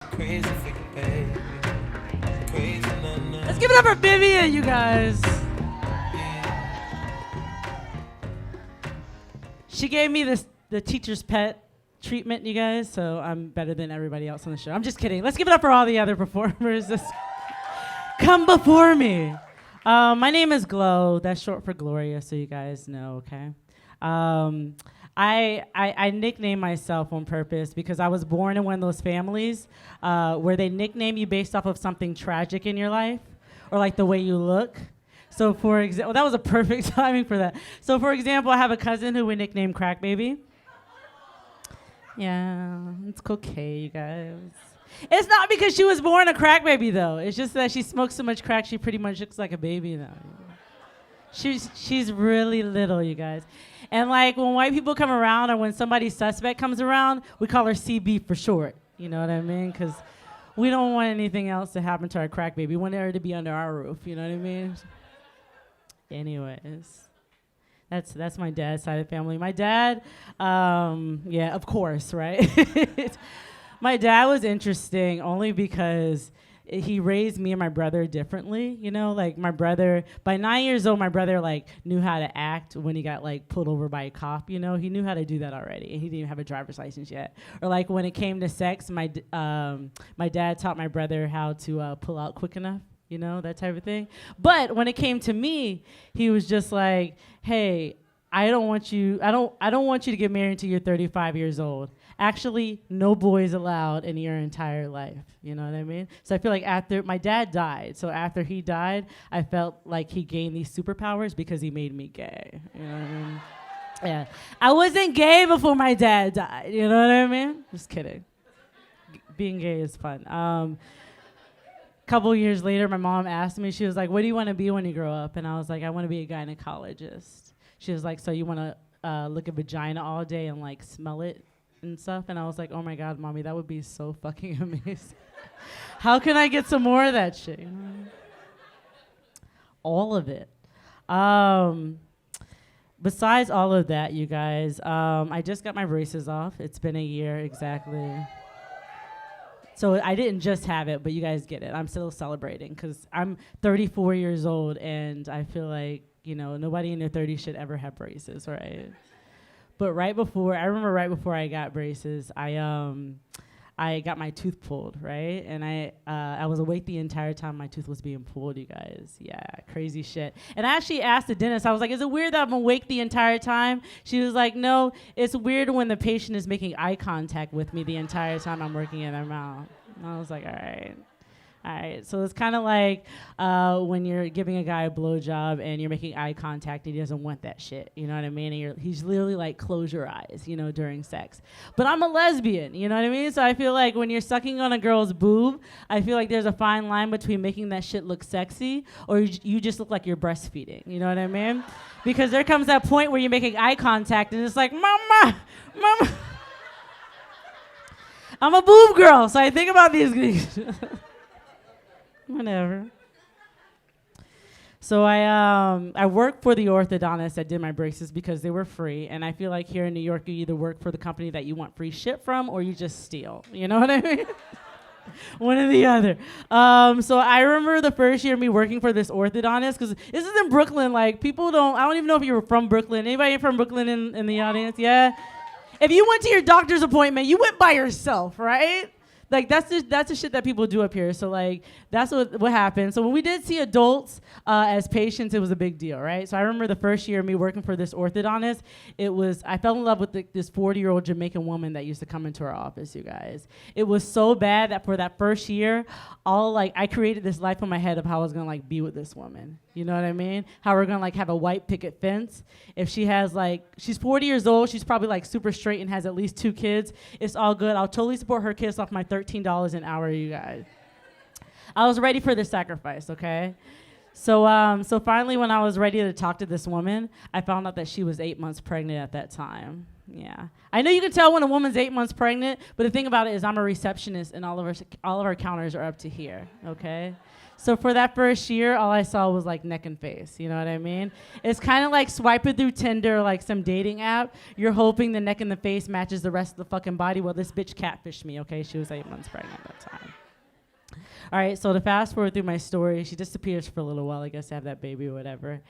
Crazy for you, baby. Crazy, nah, nah. Let's give it up for Vivian, you guys. She gave me the teacher's pet treatment, you guys, so I'm better than everybody else on the show. I'm just kidding. Let's give it up for all the other performers. Come before me. My name is Glo. That's short for Gloria, so you guys know, okay? I nicknamed myself on purpose because I was born in one of those families where they nickname you based off of something tragic in your life or like the way you look. So for example, that was a perfect timing for that. So for example, I have a cousin who we nicknamed Crack Baby. Yeah, it's okay, you guys. It's not because she was born a crack baby though. It's just that she smokes so much crack she pretty much looks like a baby now. She's really little, you guys. And like when white people come around or when somebody suspect comes around, we call her CB for short. You know what I mean? Because we don't want anything else to happen to our crack baby. We want her to be under our roof. You know what I mean? Anyways, that's my dad's side of the family. My dad, yeah, of course, right? My dad was interesting only because he raised me and my brother differently, you know, like my brother, by 9 years old, my brother like knew how to act when he got like pulled over by a cop, you know, he knew how to do that already and he didn't even have a driver's license yet. Or like when it came to sex, my dad taught my brother how to pull out quick enough, you know, that type of thing. But when it came to me, he was just like, hey, I don't want you to get married until you're 35 years old. Actually, no boys allowed in your entire life. You know what I mean? So I feel like after my dad died, so after he died, I felt like he gained these superpowers because he made me gay. You know what I mean? Yeah. I wasn't gay before my dad died. You know what I mean? Just kidding. Being gay is fun. Couple years later, my mom asked me, she was like, what do you want to be when you grow up? And I was like, I want to be a gynecologist. She was like, so you want to look at vagina all day and like smell it and stuff? And I was like, oh my God, mommy, that would be so fucking amazing. How can I get some more of that shit? You know? All of it. Besides all of that, you guys, I just got my braces off. It's been a year exactly. So I didn't just have it, but you guys get it. I'm still celebrating because I'm 34 years old and I feel like, you know, nobody in their 30s should ever have braces, right? But I remember right before I got braces, I got my tooth pulled, right? And I was awake the entire time my tooth was being pulled, you guys. Yeah, crazy shit. And I actually asked the dentist, I was like, is it weird that I'm awake the entire time? She was like, no, it's weird when the patient is making eye contact with me the entire time I'm working in their mouth. And I was like, all right. All right, so it's kind of like when you're giving a guy a blowjob and you're making eye contact and he doesn't want that shit, you know what I mean? And he's literally like, close your eyes, you know, during sex. But I'm a lesbian, you know what I mean? So I feel like when you're sucking on a girl's boob, I feel like there's a fine line between making that shit look sexy or you just look like you're breastfeeding, you know what I mean? Because there comes that point where you're making eye contact and it's like, mama, mama. I'm a boob girl, so I think about these things. Whatever. So I worked for the orthodontist that did my braces because they were free, and I feel like here in New York, you either work for the company that you want free shit from, or you just steal. You know what I mean? One or the other. So I remember the first year of me working for this orthodontist, because this is in Brooklyn. Like I don't even know if you were from Brooklyn. Anybody from Brooklyn in the audience? Yeah. If you went to your doctor's appointment, you went by yourself, right? Like that's the shit that people do up here. So like that's what happened. So when we did see adults as patients, it was a big deal, right? So I remember the first year of me working for this orthodontist, I fell in love with this 40-year-old Jamaican woman that used to come into our office, you guys. It was so bad that for that first year, I created this life in my head of how I was gonna like be with this woman. You know what I mean? How we're gonna like have a white picket fence. If she has she's 40 years old, she's probably like super straight and has at least 2 kids. It's all good. I'll totally support her kids off my $13 an hour, you guys. I was ready for this sacrifice, okay? So finally when I was ready to talk to this woman, I found out that she was 8 months pregnant at that time. Yeah. I know you can tell when a woman's 8 months pregnant, but the thing about it is I'm a receptionist and all of our counters are up to here, okay? So for that first year, all I saw was like neck and face, you know what I mean? It's kind of like swiping through Tinder, like some dating app. You're hoping the neck and the face matches the rest of the fucking body. Well, this bitch catfished me, okay? She was 8 months pregnant at that time. All right, so to fast forward through my story, she disappears for a little while, I guess, to have that baby or whatever.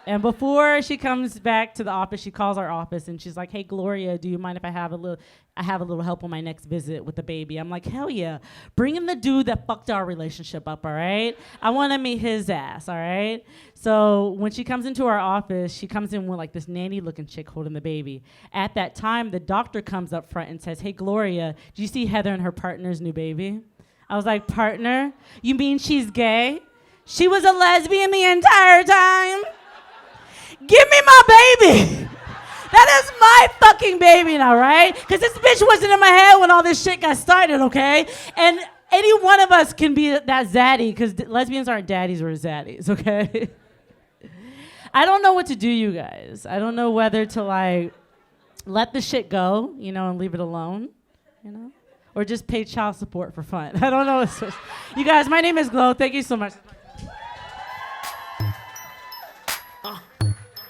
And before she comes back to the office, she calls our office and she's like, "Hey, Gloria, do you mind if I have a little help on my next visit with the baby?" I'm like, "Hell yeah. Bring in the dude that fucked our relationship up, all right? I want to meet his ass, all right?" So when she comes into our office, she comes in with like this nanny-looking chick holding the baby. At that time, the doctor comes up front and says, "Hey, Gloria, do you see Heather and her partner's new baby?" I was like, "Partner? You mean she's gay? She was a lesbian the entire time? Give me my baby." That is my fucking baby now, right? Because this bitch wasn't in my head when all this shit got started, okay? And any one of us can be that zaddy, because lesbians aren't daddies, we're zaddies, okay? I don't know what to do, you guys. I don't know whether to, like, let the shit go, you know, and leave it alone, you know? Or just pay child support for fun. I don't know. You guys, my name is Glo. Thank you so much.